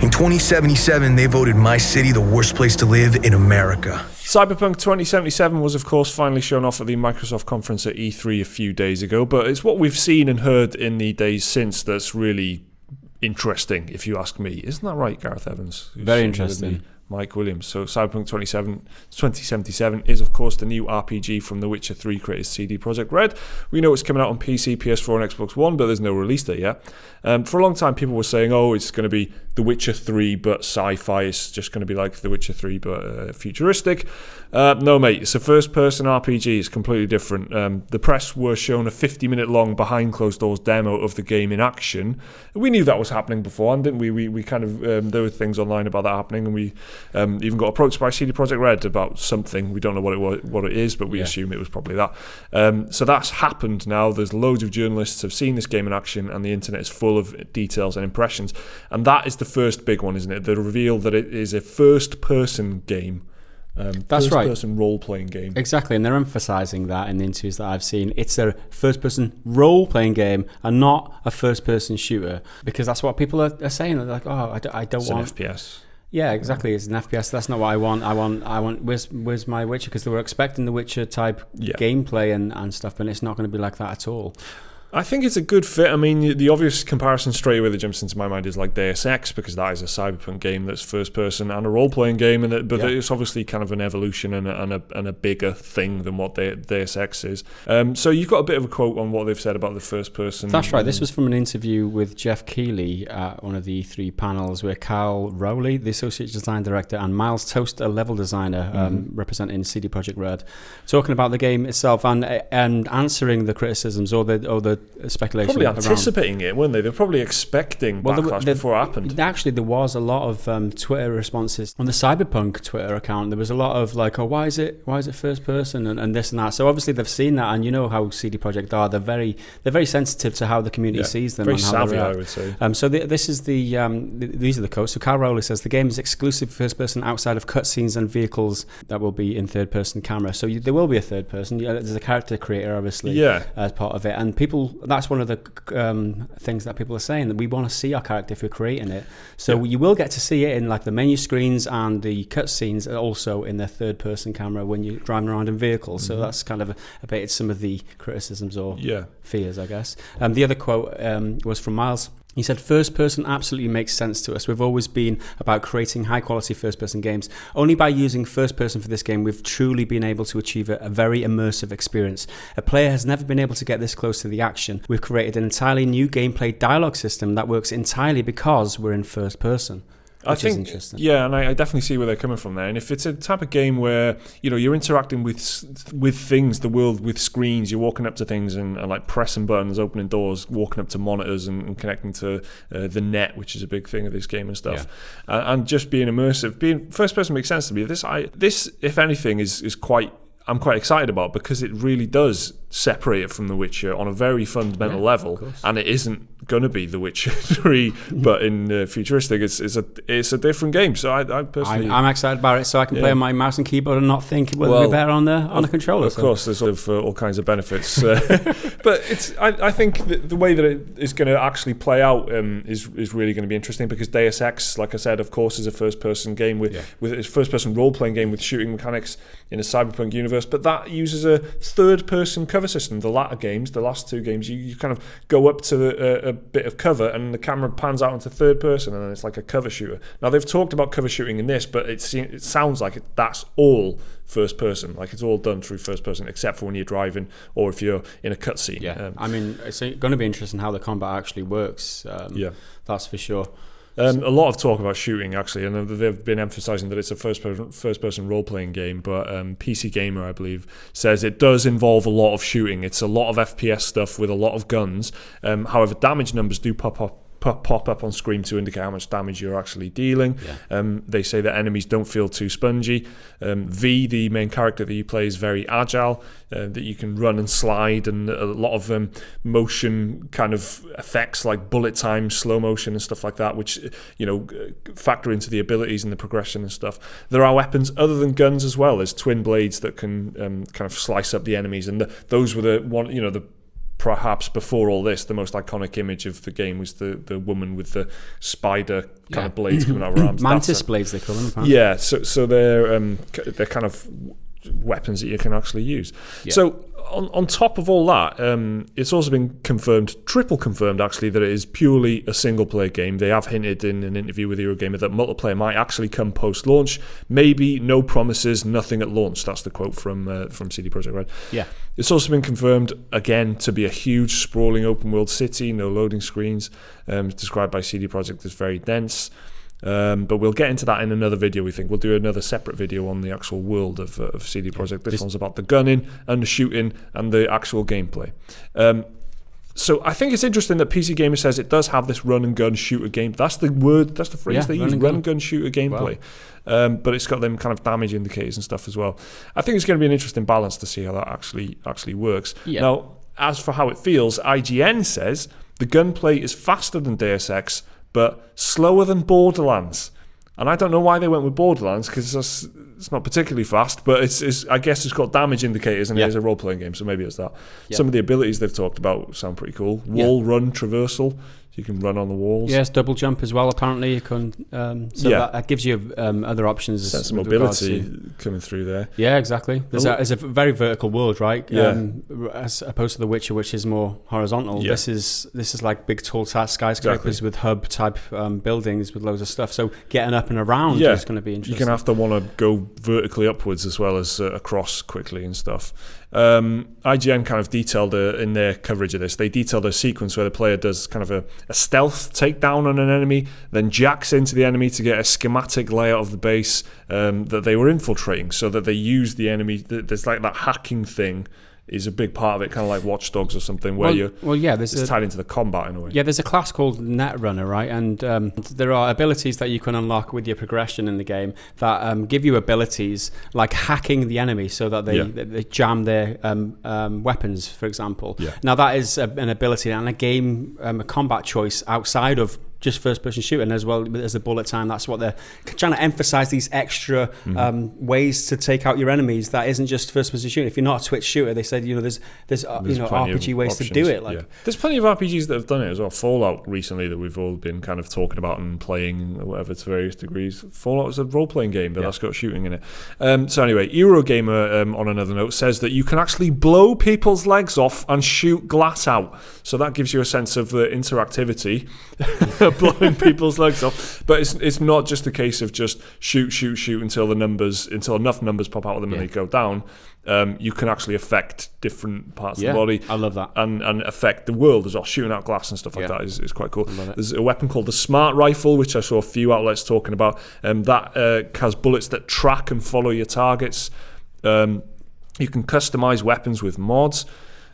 In 2077, they voted my city the worst place to live in America. Cyberpunk 2077 was, of course, finally shown off at the Microsoft conference at E3 a few days ago, but it's what we've seen and heard in the days since that's really interesting, if you ask me. Isn't that right, Gareth Evans? Very interesting. Mike Williams. So Cyberpunk 2077 is, of course, the new RPG from The Witcher 3 creators CD Projekt RED. We know it's coming out on PC, PS4 and Xbox One, but there's no release date yet. For a long time, people were saying, it's going to be The Witcher 3, but sci-fi. It's just going to be like The Witcher 3, but futuristic. No, mate, it's a first-person RPG. It's completely different. The press were shown a 50-minute long behind-closed-doors demo of the game in action. We knew that was happening beforehand, didn't we? We kind of, there were things online about that happening, and we even got approached by CD Projekt RED about something. We don't know what it is, but we assume it was probably that. So that's happened now. There's loads of journalists have seen this game in action, and the internet is full of details and impressions. And that is the first big one, isn't it? The reveal that it is a first-person game. That's right. First-person role-playing game. Exactly, and they're emphasising that in the interviews that I've seen. It's a first-person role-playing game and not a first-person shooter, because that's what people are saying. They're like, I don't want... It's an FPS. Yeah, exactly. It's an FPS. That's not what I want. I want. Where's my Witcher? Because they were expecting the Witcher type gameplay and stuff, but it's not going to be like that at all. I think it's a good fit. I mean, the obvious comparison straight away that jumps into my mind is like Deus Ex, because that is a Cyberpunk game that's first person and a role playing game, but it's obviously kind of an evolution and a bigger thing than what Deus Ex is. So you've got a bit of a quote on what they've said about the first person. That's right. This was from an interview with Jeff Keighley at one of the E3 panels, where Kyle Rowley, the associate design director, and Miles Toast, a level designer representing CD Projekt Red, talking about the game itself and answering the criticisms or the speculation. Probably anticipating it, weren't they? They're probably expecting backlash before it happened. Actually, there was a lot of Twitter responses on the Cyberpunk Twitter account. There was a lot of like, why is it first person and this and that. So obviously they've seen that, and you know how CD Projekt are. They're very sensitive to how the community sees them. Very and how savvy, I would say. So this is these are the quotes. So Kyle Rowley says the game is exclusive first person outside of cutscenes and vehicles that will be in third person camera. So there will be a third person. There's a character creator, obviously, as part of it, and people. That's one of the things that people are saying, that we want to see our character if we're creating it. So you will get to see it in like the menu screens and the cutscenes, also in their third person camera when you're driving around in vehicles. So that's kind of abated some of the criticisms or fears, I guess. The other quote was from Miles. He said, first person absolutely makes sense to us. We've always been about creating high quality first person games. Only by using first person for this game, we've truly been able to achieve a very immersive experience. A player has never been able to get this close to the action. We've created an entirely new gameplay dialogue system that works entirely because we're in first person. I think, is interesting. Yeah, and I definitely see where they're coming from there. And if it's a type of game where you're interacting with things, the world, with screens, you're walking up to things and like pressing buttons, opening doors, walking up to monitors and connecting to the net, which is a big thing of this game and stuff, and just being immersive, being first person makes sense to me. This, if anything, is quite. I'm quite excited about, because it really does separate it from The Witcher on a very fundamental level, and it isn't going to be The Witcher 3, but in futuristic, it's a different game. So I personally, I'm excited about it, so I can play on my mouse and keyboard and not think whether it'll be better on a controller. Of course, there's sort of all kinds of benefits, but I think the way that it is going to actually play out is really going to be interesting, because Deus Ex, like I said, of course, is a first person game with a first person role playing game with shooting mechanics in a cyberpunk universe. But that uses a third-person cover system. The latter games, the last two games, you kind of go up to a bit of cover and the camera pans out into third person, and then it's like a cover shooter. Now, they've talked about cover shooting in this, but it sounds like that's all first person. Like, it's all done through first person, except for when you're driving or if you're in a cutscene. Yeah, I mean, it's going to be interesting how the combat actually works. That's for sure. A lot of talk about shooting, actually, and they've been emphasising that it's a first-person role-playing game, but PC Gamer, I believe, says it does involve a lot of shooting. It's a lot of FPS stuff with a lot of guns. However, damage numbers do pop up on screen to indicate how much damage you're actually dealing. They say that enemies don't feel too spongy. V, the main character that you play, is very agile, that you can run and slide, and a lot of motion kind of effects like bullet time, slow motion and stuff like that, which factor into the abilities and the progression and stuff. There are weapons other than guns as well. There's twin blades that can kind of slice up the enemies, and those were the perhaps before all this, the most iconic image of the game was the woman with the spider kind of blades coming out of her arms. Mantis blades, they call them, apparently. Yeah, so they're kind of weapons that you can actually use. Yeah. So on top of all that, it's also been confirmed, triple confirmed actually, that it is purely a single-player game. They have hinted in an interview with Eurogamer that multiplayer might actually come post-launch. Maybe no promises, nothing at launch. That's the quote from CD Projekt Red. Yeah. It's also been confirmed, again, to be a huge, sprawling open-world city, no loading screens. It's described by CD Projekt as very dense. But we'll get into that in another video. We think we'll do another separate video on the actual world of CD Projekt. This one's about the gunning and the shooting and the actual gameplay. So I think it's interesting that PC Gamer says it does have this run and gun shooter game. That's the word, that's the phrase they use, run and gun shooter gameplay. Wow. But it's got them kind of damage indicators and stuff as well. I think it's going to be an interesting balance to see how that actually works. Yeah. Now, as for how it feels, IGN says the gunplay is faster than Deus Ex, but slower than Borderlands. And I don't know why they went with Borderlands, because it's not particularly fast, but it's I guess it's got damage indicators and it is a role-playing game, so maybe it's that. Some of the abilities they've talked about sound pretty cool. Wall run traversal, so you can run on the walls. Yes, double jump as well, apparently. You can, that gives you other options. Sense of mobility coming through there. Yeah, exactly. It's a very vertical world, right? As opposed to The Witcher, which is more horizontal. Yeah. This is like big tall skyscrapers with hub-type buildings with loads of stuff. So getting up and around is going to be interesting. You're going to have to want to go vertically upwards as well as across quickly and stuff. IGN kind of detailed in their coverage of this, they detailed a sequence where the player does kind of a stealth takedown on an enemy, then jacks into the enemy to get a schematic layout of the base that they were infiltrating, so that they use the enemy. There's like that hacking thing is a big part of it, kind of like Watch Dogs or something, where it's tied into the combat in a way. Yeah, there's a class called Netrunner, right? And there are abilities that you can unlock with your progression in the game that give you abilities like hacking the enemy so that they jam their weapons, for example. Yeah. Now that is an ability and a combat choice outside of just first-person shooting, as well as the bullet time. That's what they're trying to emphasize, these extra ways to take out your enemies. That isn't just first-person shooting. If you're not a Twitch shooter, they said there's RPG ways to do it. There's plenty of RPGs that have done it as well. Fallout recently that we've all been kind of talking about and playing, or whatever, to various degrees. Fallout is a role-playing game, but that's got shooting in it. So anyway, Eurogamer, on another note, says that you can actually blow people's legs off and shoot glass out. So that gives you a sense of the interactivity. Blowing people's legs off, but it's not just a case of just shoot until enough numbers pop out of them and they go down. You can actually affect different parts of the body. I love that, and affect the world as well. Shooting out glass and stuff like that is quite cool. There's a weapon called the Smart Rifle, which I saw a few outlets talking about. That has bullets that track and follow your targets. You can customize weapons with mods.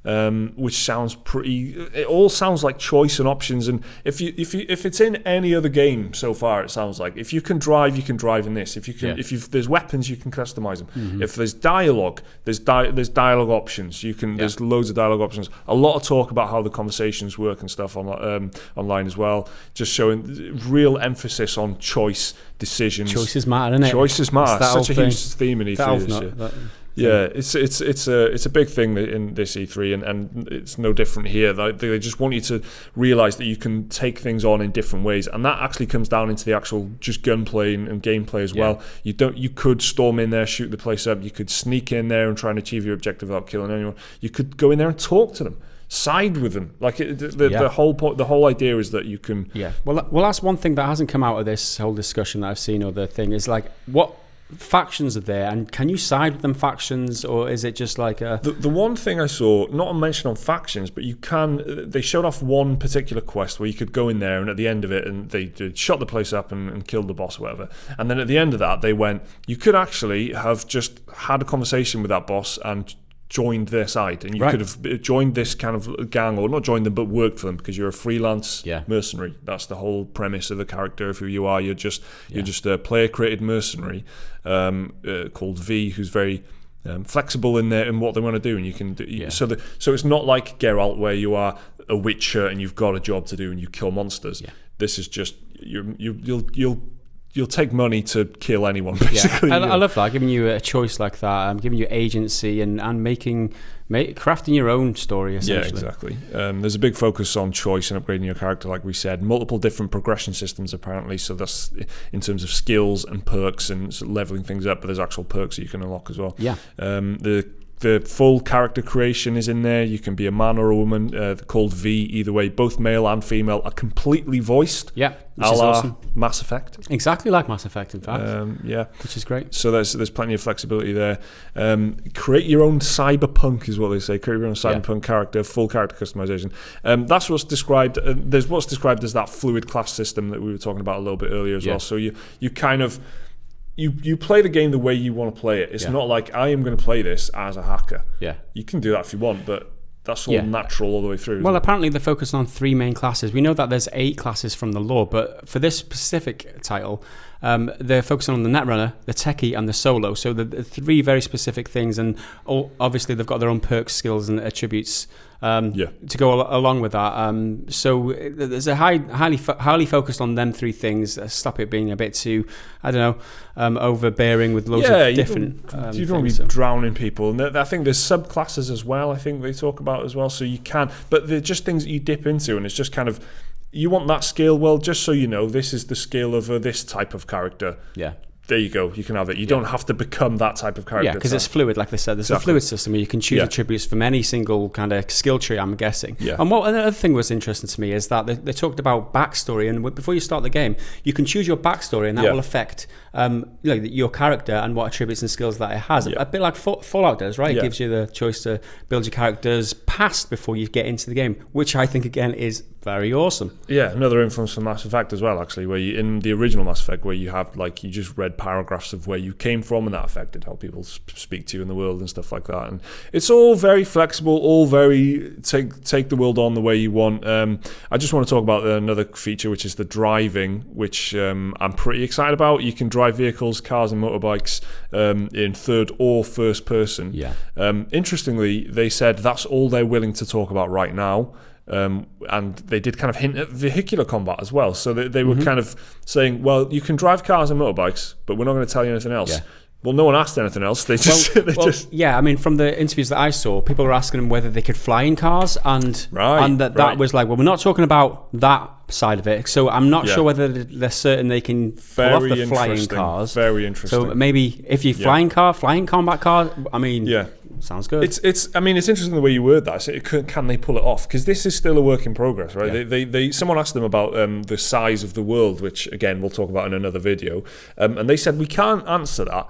Which sounds pretty. It all sounds like choice and options. And if it's in any other game so far, it sounds like if you can drive in this. If there's weapons, you can customize them. Mm-hmm. If there's dialogue, there's dialogue options. There's loads of dialogue options. A lot of talk about how the conversations work and stuff online as well. Just showing real emphasis on choice, decisions. Choices matter, isn't it? Choices matter. Such a huge theme in E3 this year. Yeah, it's a big thing in this E3, and it's no different here. They just want you to realise that you can take things on in different ways, and that actually comes down into the actual just gunplay and gameplay as well. You could storm in there, shoot the place up. You could sneak in there and try and achieve your objective without killing anyone. You could go in there and talk to them, side with them. Like the whole point, the whole idea is that you can. Yeah. Well, that's one thing that hasn't come out of this whole discussion that I've seen. Or the thing is like what factions are there, and can you side with them factions, or is it just like the one thing I saw, not a mention on factions, but they showed off one particular quest where you could go in there, and at the end of it, and they shot the place up and killed the boss or whatever, and then at the end of that they went, you could actually have just had a conversation with that boss and joined their side, and you could have joined this kind of gang, or not joined them but worked for them, because you're a freelance mercenary. That's the whole premise of the character of who you are. You're just a player created mercenary called V, who's very flexible in what they want to do, and you can do, so it's not like Geralt where you are a witcher and you've got a job to do and you kill monsters. This is just you'll you'll take money to kill anyone, basically. Yeah. I love that, giving you a choice like that, giving you agency and crafting your own story, essentially. Yeah, exactly. There's a big focus on choice and upgrading your character, like we said. Multiple different progression systems, apparently, so that's in terms of skills and perks and sort of leveling things up, but there's actual perks that you can unlock as well. Yeah. The full character creation is in there. You can be a man or a woman, called V, either way. Both male and female are completely voiced. Yeah, which is awesome. Mass Effect. Exactly like Mass Effect, in fact. Yeah. Which is great. So there's plenty of flexibility there. Create your own cyberpunk is what they say. Create your own cyberpunk character, full character customization. That's what's described. There's what's described as that fluid class system that we were talking about a little bit earlier as well. So you kind of... You play the game the way you want to play it. It's not like, I am going to play this as a hacker. Yeah. You can do that if you want, but that's all natural all the way through. Well, apparently they're focused on 3 main classes. We know that there's 8 classes from the lore, but for this specific title, they're focusing on the Netrunner, the Techie, and the Solo. So the 3 very specific things, and obviously they've got their own perks, skills, and attributes to go along with that. So there's a highly focused on them 3 things. Stop it being a bit too, I don't know, overbearing with loads of different you don't want to be drowning people. And I think there's subclasses as well, I think they talk about as well. So you can, but they're just things that you dip into, and it's just kind of, you want that skill, well, just so you know, this is the skill of this type of character. Yeah. There you go. You can have it. You don't have to become that type of character. Yeah, because it's fluid, like they said. There's a fluid system where you can choose attributes from any single kind of skill tree, I'm guessing. Yeah. And what another thing was interesting to me is that they talked about backstory, and before you start the game, you can choose your backstory, and that will affect your character and what attributes and skills that it has. A bit like Fallout does, right? It gives you the choice to build your character's past before you get into the game, which I think, again, is very awesome. Yeah, another influence from Mass Effect as well, actually, where you, in the original Mass Effect, where you have, like, you just read paragraphs of where you came from, and that affected how people speak to you in the world and stuff like that. And it's all very flexible, all very take the world on the way you want. I just want to talk about another feature, which is the driving, which I'm pretty excited about. You can drive vehicles, cars and motorbikes in third or first person. Yeah. Interestingly, they said that's all they're willing to talk about right now. And they did kind of hint at vehicular combat as well. So they were kind of saying, well, you can drive cars and motorbikes, but we're not going to tell you anything else. Yeah. Well, no one asked anything else. They just... Yeah, I mean, from the interviews that I saw, people were asking them whether they could fly in cars, and that was like, well, we're not talking about that side of it. So I'm not sure whether they're certain they can pull off the flying cars. Very interesting. So maybe if you flying combat car, I mean, sounds good. It's interesting the way you word that. So can they pull it off? Because this is still a work in progress, right? Yeah. They someone asked them about the size of the world, which again we'll talk about in another video, and they said we can't answer that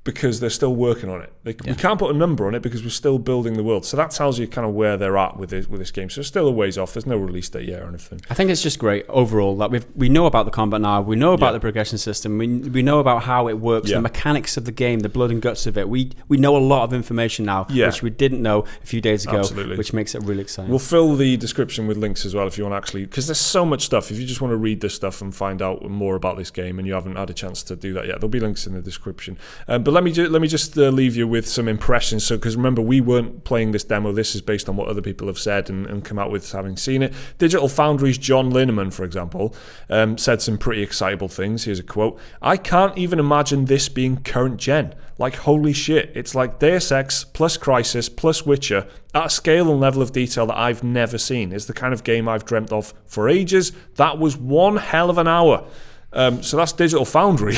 because they're still working on it. We can't put a number on it because we're still building the world. So that tells you kind of where they're at with this game. So it's still a ways off. There's no release date yet or anything. I think it's just great overall. Like we know about the combat now. We know about the progression system. We know about how it works, the mechanics of the game, the blood and guts of it. We know a lot of information now, which we didn't know a few days ago, which makes it really exciting. We'll fill the description with links as well if you want to actually, because there's so much stuff. If you just want to read this stuff and find out more about this game and you haven't had a chance to do that yet, there'll be links in the description. But let me just leave you with some impressions. So, because remember, we weren't playing this demo. This is based on what other people have said and come out with having seen it. Digital Foundry's John Lineman, for example, said some pretty excitable things. Here's a quote: "I can't even imagine this being current gen. Like, holy shit, it's like Deus Ex plus Crysis plus Witcher at a scale and level of detail that I've never seen. It's the kind of game I've dreamt of for ages. That was one hell of an hour." So that's Digital Foundry,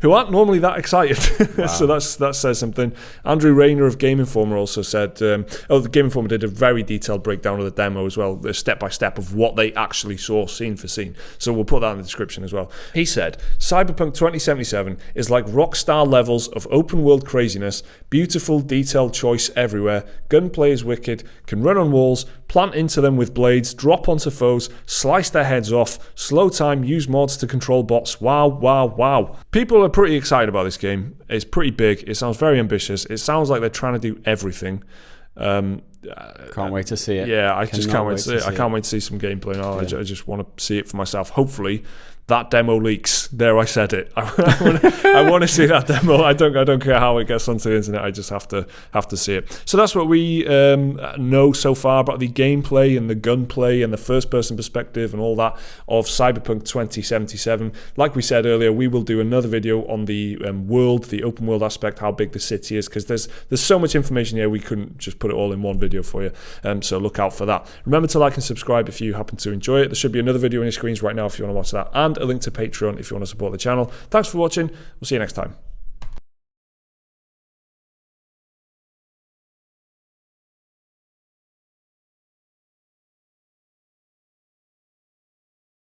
who aren't normally that excited. Wow. So that says something. Andrew Rayner of Game Informer also said, the Game Informer did a very detailed breakdown of the demo as well, the step-by-step of what they actually saw scene for scene. So we'll put that in the description as well. He said, "Cyberpunk 2077 is like Rockstar levels of open-world craziness, beautiful, detailed choice everywhere, gunplay is wicked, can run on walls, plant into them with blades, drop onto foes, slice their heads off, slow time, use mods to control bots. Wow, wow, wow." People are pretty excited about this game. It's pretty big. It sounds very ambitious. It sounds like they're trying to do everything. Can't wait to see it. Yeah, I just can't wait to see it. I can't wait to see some gameplay now. I just want to see it for myself. Hopefully, that demo leaks. There, I said it. I want to see that demo. I don't care how it gets onto the internet. I just have to see it. So that's what we know so far about the gameplay and the gunplay and the first-person perspective and all that of Cyberpunk 2077. Like we said earlier, we will do another video on the world, the open world aspect, how big the city is, because there's so much information here we couldn't just put it all in one video for you. So look out for that. Remember to like and subscribe if you happen to enjoy it. There should be another video on your screens right now if you want to watch that, and a link to Patreon if you want to support the channel. Thanks for watching. We'll see you next time.